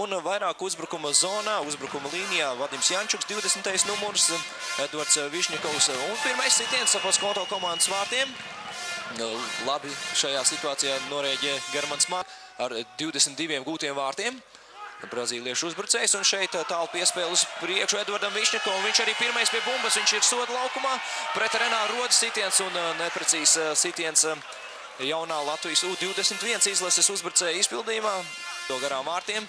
un vairāk uzbrukuma zonā, uzbrukuma līnijā Vadims Jančuks, 20. numurs, Edvards Višņakovs un pirmais sitiens ap Skonto komandas vārtiem. Labi šajā situācijā norēģē Germans Mārs ar 22 gūtiem vārtiem. Brazīliešu uzbrucējs un šeit tālu piespēle uz priekšu Edvardam Višņakovam. Viņš arī pirmais pie bumbas, viņš ir soda laukumā. Pretarēnā rodas sitiens un neprecīzs sitiens jaunā Latvijas U21 izlases uzbrucēja izpildījumā. To garām vārtiem,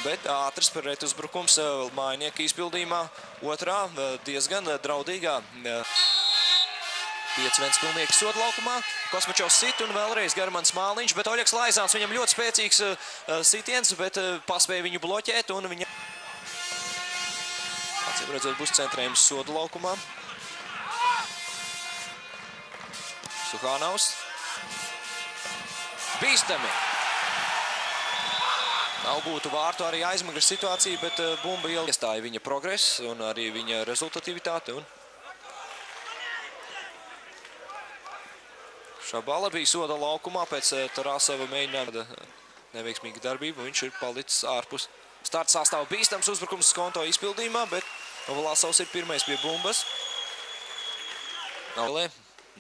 bet ātrs pretuzbrukums mājinieka izpildījumā. Otrā diezgan draudīgā. 5 Ventspilnieki soda laukumā, Kosmačovs sit un vēlreiz Germans Māliņš, bet Oļegs Laizāns, viņam ļoti spēcīgs sitiens, bet paspēja viņu bloķēt un viņa... Acīm redzot, būs centrējums soda laukumā. Suhānaus. Bīstami. Nav būtu vārtu arī aizmugras situācija, bet bumba iestāja viņa progress un arī viņa rezultativitāte un... Šabala bija soda laukumā pēc Tarasova mēģinājuma neveiksmīga darbība. Viņš ir palicis ārpus starta sastāva. Bīstams uzbrukums Skonto izpildījumā, bet Vlasovs ir pirmais pie bumbas.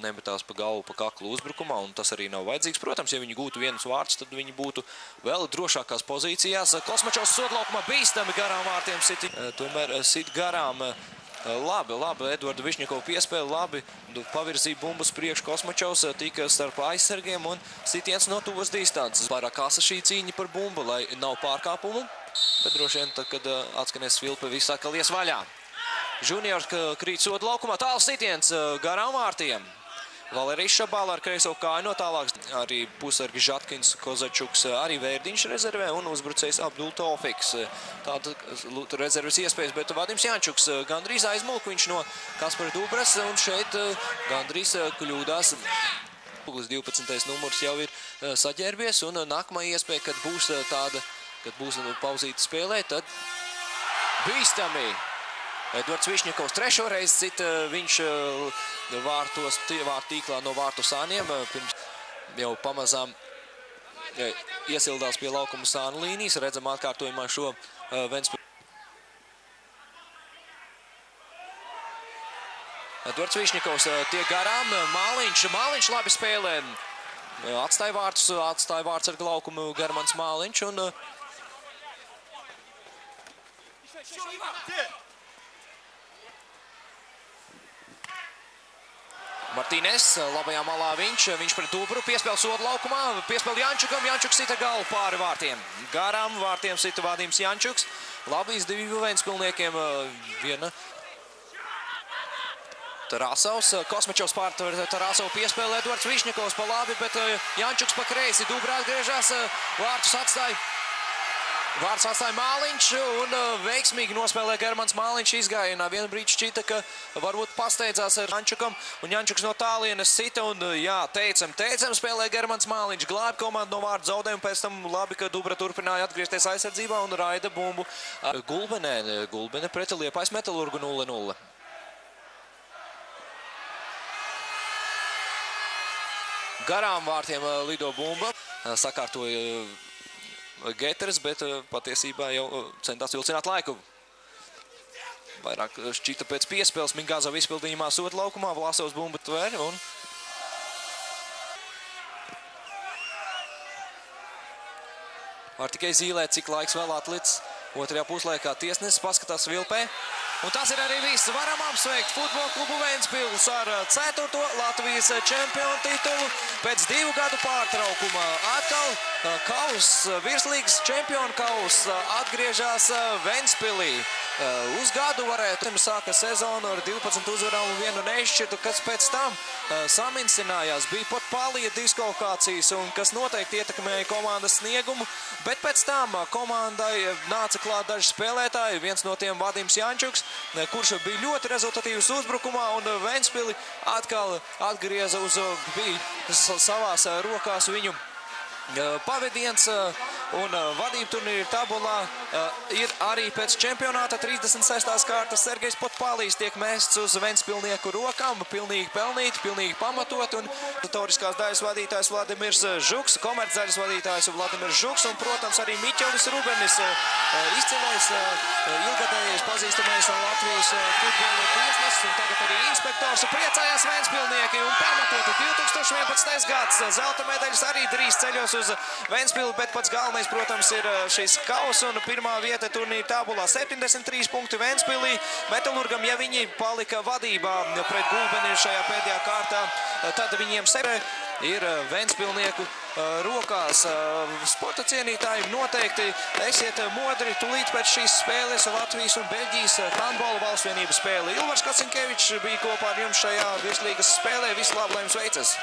Nemetās pa galvu, pa kaklu uzbrukumā, un tas arī nav vajadzīgs. Protams, ja viņi gūtu vienus vārtus, tad viņi būtu vēl drošākās pozīcijās. Kosmačovs soda laukumā bīstami garām vārtiem sit. Tomēr sit garām. Labi, Edvarda Višņakova piespēle, labi pavirzīja bumbas priekš Kosmačovs, tika starp aizsargiem un sitiens no tuvas distances. Pārāk asa šī cīņa par bumbu, lai nav pārkāpumu, bet droši vien, tad, kad atskanēs Vilpe, viss atkal ies vaļā. Juniors krīt soda laukumā, tāls sitiens garām vārtiem. Valerijs Šabala ar kreiso kāju no tālāks. Arī pusargi Žatkins, Kozačuks, arī Vērdiņš rezervē un uzbrucējs Abdul Tofiks. Tāda rezerves iespējas, bet Vadims Jančuks gandrīz aizmulk viņš no Kaspara Dubras un šeit gandrīz kļūdās. 12. numurs jau ir saģērbies un nākamā iespēja, kad būs tāda, kad būs pauzīta spēlē, tad bīstami. Edvards Višņakovs trešo reizi sit viņš vārtu tīklā no vārtu sāniem. Pirms jau pamazām iesildās pie laukuma sānu līnijas. Redzam atkārtojumā šo Ventspili. Edvards Višņakovs tiek garām. Māliņš labi spēlē. Atstāja vārds ar laukumu Germans Māliņš un... Martīnes, labajā malā viņš pret Dubru, piespēl soda laukumā, piespēl Jančukam, Jančuks sita galvu pāri vārtiem. Garām vārtiem sita Vadims Jančuks, labi izdevību Ventspilniekiem, viena. Tarasovs, Kosmačovs pārtver Tarasovu piespēl, Edvards Višņakovs pa labi, bet Jančuks pa kreisi, Dubra atgriežās, Vārds atstāja Māliņš un veiksmīgi nospēlē Germans Māliņš izgājienā. Vienu brīdi šķita, ka varbūt pasteidzās ar Jančukam un Jančuks no tālienes sita un jā, teicam spēlē Germans Māliņš. Glāb komandu no vārdu zaudējumu, pēc tam labi, ka Dubra turpināja atgriezties aizsardzībā un raida bumbu Gulbene pret Liepājas Metalurgu 0-0. Garām vārtiem lido bumba, sakārtoja Geteres, bet patiesībā jau centās vilcināt laiku. Vairāk šķita pēc piespēles Mingāzova izpildījumā soda laukumā, Vlasovs bumba tver un... Var tikai zīlēt, cik laiks vēl atlicis. Otrajā puslaikā tiesnesis paskatās Vilpē. Un tas ir arī viss. Varam apsveikt Futbola klubu Ventspils ar 4. Latvijas čempionu titulu pēc 2 gadu pārtraukuma. Atkal virslīgas čempionu kaus atgriežās Ventspilī. Uz gadu varētu sāka sezonu ar 12 uzvarām un 1 nešķirtu, kas pēc tam saminsinājās. Bija pat palija diskvalifikācijas un kas noteikti ietekmēja komandas sniegumu, bet pēc tam komandai nāca klāt daži spēlētāji, viens no tiem Vadims Jančuks, kurš bija ļoti rezultatīvs uzbrukumā un Ventspili atkal atgrieza bija savās rokās viņu pavadiens. Un vadību turnīru tabulā ir arī pēc čempionāta 36. kārtas Sergejs Potpālijs tiek mests uz Ventspilnieku rokām, pilnīgi pelnīti, pilnīgi pamatot, un motoriskās daļas vadītājs Vladimirs Žuks, komercdaļas vadītājs Vladimirs Žuks, un, protams, arī Miķelis Rubenis, izcilais, ilgadējais pazīstamais Latvijas futbola tiesnesis, un tagad arī inspektors, priecājās Ventspilnieki, un pamatoti 2011. gads, zelta medaļas arī drīz ceļos uz Ventspilu, bet pats galvenais, protams, ir šis kaus un pirmā vieta turnīra tabulā. 73 punkti Ventspilī. Metalurgam, ja viņi palika vadībā pret Gulbeni šajā pēdējā kārtā, tad viņiem ir Ventspilnieku rokās. Sporta cienītāji noteikti esiet modri tūlīt pēc šīs spēles Latvijas un Beļģijas handbola valstsvienības spēle. Ilvars Kacinkevičs bija kopā ar jums šajā virslīgas spēlē. Visu labu, lai jums veicas!